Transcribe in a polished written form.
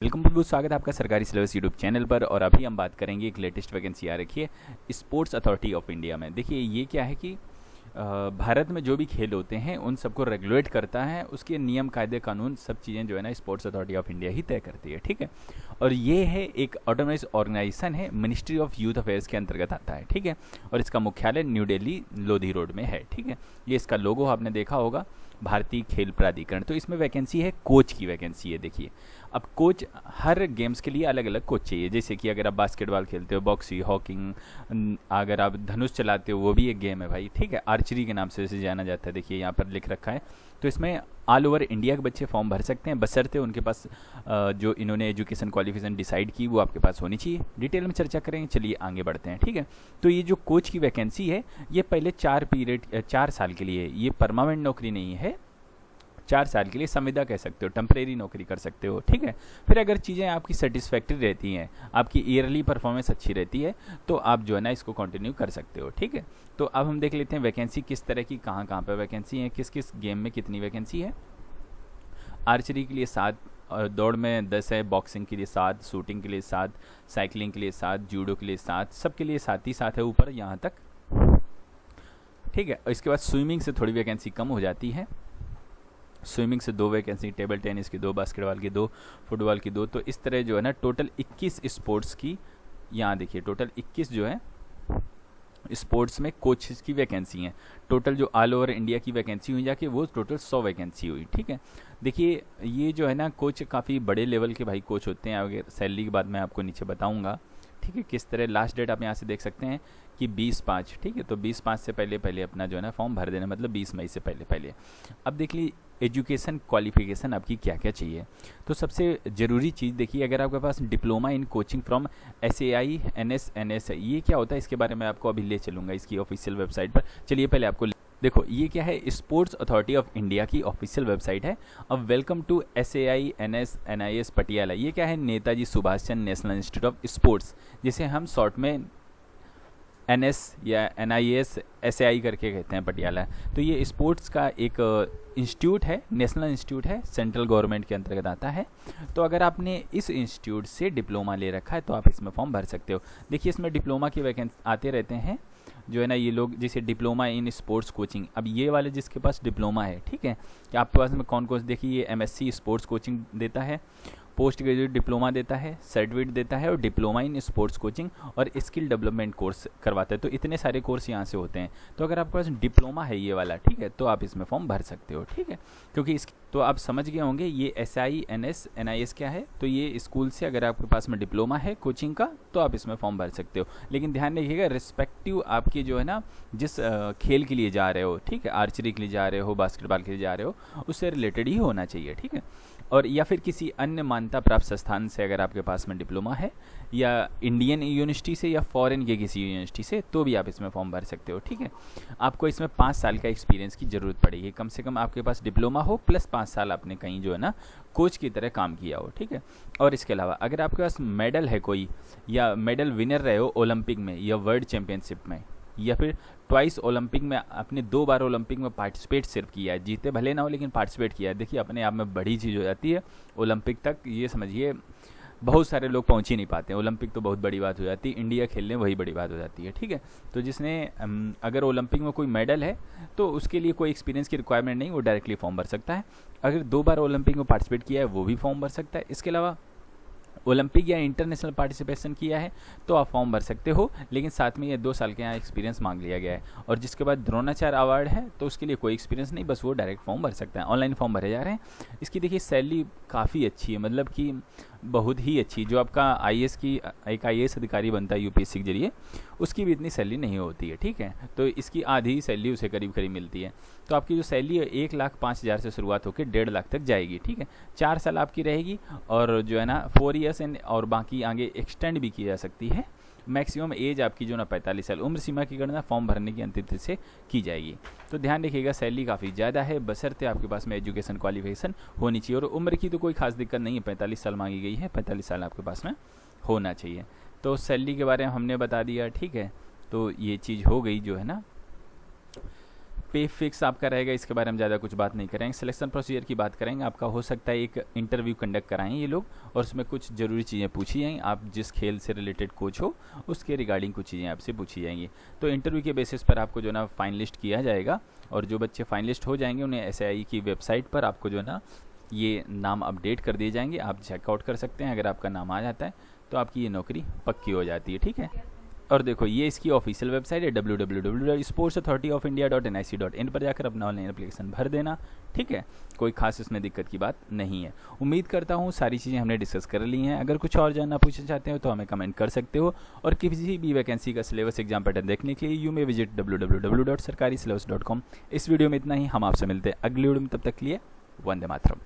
Welcome बहुत बहुत स्वागत है आपका सरकारी सिलेबस यूट्यूब चैनल पर। और अभी हम बात करेंगे एक लेटेस्ट वैकेंसी आ रखी है स्पोर्ट्स अथॉरिटी ऑफ इंडिया में। देखिए ये क्या है कि भारत में जो भी खेल होते हैं उन सबको रेगुलेट करता है, उसके नियम कायदे कानून सब चीज़ें जो है ना स्पोर्ट्स अथॉरिटी ऑफ इंडिया ही तय करती है, ठीक है। और ये है एक ऑटोनोमस ऑर्गेनाइजेशन है, मिनिस्ट्री ऑफ यूथ अफेयर्स के अंतर्गत आता है, ठीक है। और इसका मुख्यालय न्यू दिल्ली लोधी रोड में है, ठीक है। ये इसका लोगो आपने देखा होगा, भारतीय खेल प्राधिकरण। तो इसमें वैकेंसी है, कोच की वैकेंसी है। देखिए अब कोच हर गेम्स के लिए अलग अलग कोच चाहिए। जैसे कि अगर आप बास्केटबॉल खेलते हो, बॉक्सिंग, हॉकिंग, अगर आप धनुष चलाते हो वो भी एक गेम है भाई, ठीक है। आर्चरी के नाम से इसे जाना जाता है, देखिए यहाँ पर लिख रखा है। तो इसमें ऑल ओवर इंडिया के बच्चे फॉर्म भर सकते हैं, बशर्ते उनके पास जो इन्होंने एजुकेशन क्वालिफिकेशन डिसाइड की वो आपके पास होनी चाहिए। डिटेल में चर्चा करेंगे, चलिए आगे बढ़ते हैं, ठीक है। तो ये जो कोच की वैकेंसी है ये पहले 4 साल के लिए, ये परमानेंट नौकरी नहीं है, 4 साल के लिए संविदा कह सकते हो, टेम्परेरी नौकरी कर सकते हो, ठीक है। फिर अगर चीज़ें आपकी सेटिस्फैक्ट्री रहती हैं, आपकी ईयरली परफॉर्मेंस अच्छी रहती है, तो आप जो है ना इसको कंटिन्यू कर सकते हो, ठीक है। तो अब हम देख लेते हैं वैकेंसी किस तरह की, कहाँ कहाँ पर वैकेंसी है, किस किस गेम में कितनी वैकेंसी है। आर्चरी के लिए 7, और दौड़ में 10 है, बॉक्सिंग के लिए 7, शूटिंग के लिए 7, साइकिलिंग के लिए 7, जूडो के लिए 7, सबके लिए 7 ही 7 है ऊपर यहाँ तक, ठीक है। इसके बाद स्विमिंग से थोड़ी वैकेंसी कम हो जाती है, स्विमिंग से 2 वैकेंसी, टेबल टेनिस की 2, बास्केटबॉल की 2, फुटबॉल की 2। तो इस तरह जो है ना टोटल 21 स्पोर्ट्स की, यहाँ देखिए टोटल 21 जो है स्पोर्ट्स में कोचेस की वैकेंसी हैं। टोटल जो ऑल ओवर इंडिया की वैकेंसी हुई जाके वो टोटल 100 वैकेंसी हुई, ठीक है। देखिए ये जो है ना कोच काफ़ी बड़े लेवल के भाई कोच होते हैं। अगर सैलरी की बात मैं आपको नीचे बताऊंगा, ठीक है, किस तरह। लास्ट डेट आप यहाँ से देख सकते हैं कि 20/5, ठीक है। तो 20/5 से पहले पहले अपना जो है ना फॉर्म भर देना, मतलब 20 मई से पहले पहले। अब देख लीजिए एजुकेशन क्वालिफिकेशन आपकी क्या क्या चाहिए। तो सबसे ज़रूरी चीज़ देखिए, अगर आपके पास diploma in coaching from SAI NS है, ये क्या होता है इसके बारे में आपको अभी ले चलूँगा इसकी ऑफिशियल वेबसाइट पर। चलिए पहले आपको देखो, ये क्या है, स्पोर्ट्स अथॉरिटी ऑफ इंडिया की ऑफिशियल वेबसाइट है। अब welcome to SAI NIS Patiala. ये क्या है, Netaji Subhash Chandra national institute of sports, जिसे हम शॉर्ट में NS या NIS SAI करके कहते हैं, पटियाला। तो ये स्पोर्ट्स का एक इंस्टीट्यूट है, नेशनल इंस्टीट्यूट है, सेंट्रल गवर्नमेंट के अंतर्गत आता है। तो अगर आपने इस इंस्टीट्यूट से डिप्लोमा ले रखा है तो आप इसमें फॉर्म भर सकते हो। देखिए इसमें डिप्लोमा की वैकेंसी आते रहते हैं जो है ना, ये लोग जैसे डिप्लोमा इन स्पोर्ट्स कोचिंग। अब ये वाले जिसके पास डिप्लोमा है, ठीक है, कि आपके पास में कौन कौन से, देखिए ये MSc स्पोर्ट्स कोचिंग देता है, पोस्ट ग्रेजुएट डिप्लोमा देता है, सर्टिफिकेट देता है, और डिप्लोमा इन स्पोर्ट्स कोचिंग और स्किल डेवलपमेंट कोर्स करवाता है। तो इतने सारे कोर्स यहाँ से होते हैं। तो अगर आपके पास डिप्लोमा है ये वाला, ठीक है, तो आप इसमें फॉर्म भर सकते हो, ठीक है। क्योंकि इस तो आप समझ गए होंगे ये SAI NS NIS क्या है। तो ये स्कूल से अगर आपके पास में डिप्लोमा है कोचिंग का तो आप इसमें फॉर्म भर सकते हो। लेकिन ध्यान रखिएगा रिस्पेक्टिव आपकी जो है ना जिस खेल के लिए जा रहे हो, ठीक है, आर्चरी के लिए जा रहे हो, बास्केटबॉल के लिए जा रहे हो, उससे रिलेटेड ही होना चाहिए, ठीक है। और या फिर किसी अन्य मान्यता प्राप्त संस्थान से अगर आपके पास में डिप्लोमा है, या इंडियन यूनिवर्सिटी से या फॉरेन के किसी यूनिवर्सिटी से, तो भी आप इसमें फॉर्म भर सकते हो, ठीक है। आपको इसमें 5 साल का एक्सपीरियंस की ज़रूरत पड़ेगी, कम से कम आपके पास डिप्लोमा हो प्लस 5 साल आपने कहीं जो है ना कोच की तरह काम किया हो, ठीक है। और इसके अलावा अगर आपके पास मेडल है कोई, या मेडल विनर रहे हो ओलंपिक में या वर्ल्ड चैम्पियनशिप में, या फिर ट्वाइस ओलंपिक में, आपने 2 बार ओलंपिक में पार्टिसिपेट सिर्फ किया है, जीते भले ना हो लेकिन पार्टिसिपेट किया है, देखिए अपने आप में बड़ी चीज़ हो जाती है। ओलंपिक तक ये समझिए बहुत सारे लोग पहुंच ही नहीं पाते हैं, ओलंपिक तो बहुत बड़ी बात हो जाती है, इंडिया खेलने वही बड़ी बात हो जाती है, ठीक है। तो जिसने अगर ओलंपिक में कोई मेडल है तो उसके लिए कोई एक्सपीरियंस की रिक्वायरमेंट नहीं, वो डायरेक्टली फॉर्म भर सकता है। अगर 2 बार ओलंपिक में पार्टिसिपेट किया है वो भी फॉर्म भर सकता है। इसके अलावा ओलंपिक या इंटरनेशनल पार्टिसिपेशन किया है तो आप फॉर्म भर सकते हो, लेकिन साथ में ये 2 साल के यहाँ एक्सपीरियंस मांग लिया गया है। और जिसके बाद द्रोणाचार्य अवार्ड है तो उसके लिए कोई एक्सपीरियंस नहीं, बस वो डायरेक्ट फॉर्म भर सकता है। ऑनलाइन फॉर्म भरे जा रहे हैं। इसकी देखिए सैलरी काफ़ी अच्छी है, मतलब कि बहुत ही अच्छी। जो आपका IAS की एक IAS अधिकारी बनता है UPSC के जरिए, उसकी भी इतनी सैलरी नहीं होती है, ठीक है। तो इसकी आधी सैलरी उसे करीब करीब मिलती है। तो आपकी जो सैलरी है 1,05,000 से शुरुआत होकर 1.5 लाख तक जाएगी, ठीक है। 4 साल आपकी रहेगी, और जो है ना 4 ईयर्स और बाकी आगे एक्सटेंड भी की जा सकती है। मैक्सिमम एज आपकी जो ना 45 साल, उम्र सीमा की गणना फॉर्म भरने की अंतिम तिथि से की जाएगी। तो ध्यान रखिएगा सैलरी काफ़ी ज़्यादा है, बशर्ते आपके पास में एजुकेशन क्वालिफिकेशन होनी चाहिए। और उम्र की तो कोई खास दिक्कत नहीं है, 45 साल मांगी गई है, 45 साल आपके पास में होना चाहिए। तो सैलरी के बारे में हमने बता दिया, ठीक है। तो ये चीज़ हो गई जो है ना पे फिक्स आपका रहेगा, इसके बारे में ज़्यादा कुछ बात नहीं करेंगे। सिलेक्शन प्रोसीजर की बात करेंगे, आपका हो सकता है एक इंटरव्यू कंडक्ट कराएं ये लोग, और उसमें कुछ ज़रूरी चीज़ें पूछी जाएंगी। आप जिस खेल से रिलेटेड कोच हो उसके रिगार्डिंग कुछ चीज़ें आपसे पूछी जाएंगी। तो इंटरव्यू के बेसिस पर आपको जो ना फाइनलिस्ट किया जाएगा, और जो बच्चे फाइनलिस्ट हो जाएंगे उन्हें SII की वेबसाइट पर आपको जो ना ये नाम अपडेट कर दिए जाएंगे। आप चेकआउट कर सकते हैं, अगर आपका नाम आ जाता है तो आपकी ये नौकरी पक्की हो जाती है, ठीक है। और देखो ये इसकी ऑफिशियल वेबसाइट है www.sportsauthorityofIndia.nic.in पर जाकर अपना ऑनलाइन एप्लीकेशन भर देना, ठीक है। कोई खास इसमें दिक्कत की बात नहीं है। उम्मीद करता हूँ सारी चीज़ें हमने डिस्कस कर ली हैं। अगर कुछ और जानना पूछना चाहते हो तो हमें कमेंट कर सकते हो, और किसी भी वैकेंसी का सिलेबस एग्जाम पैटर्न देखने के लिए यू मे विजिट www.sarkarisyllabus.com। इस वीडियो में इतना ही, हम आपसे मिलते हैं अगली वीडियो में, तब तक के लिए वंदे मातरम।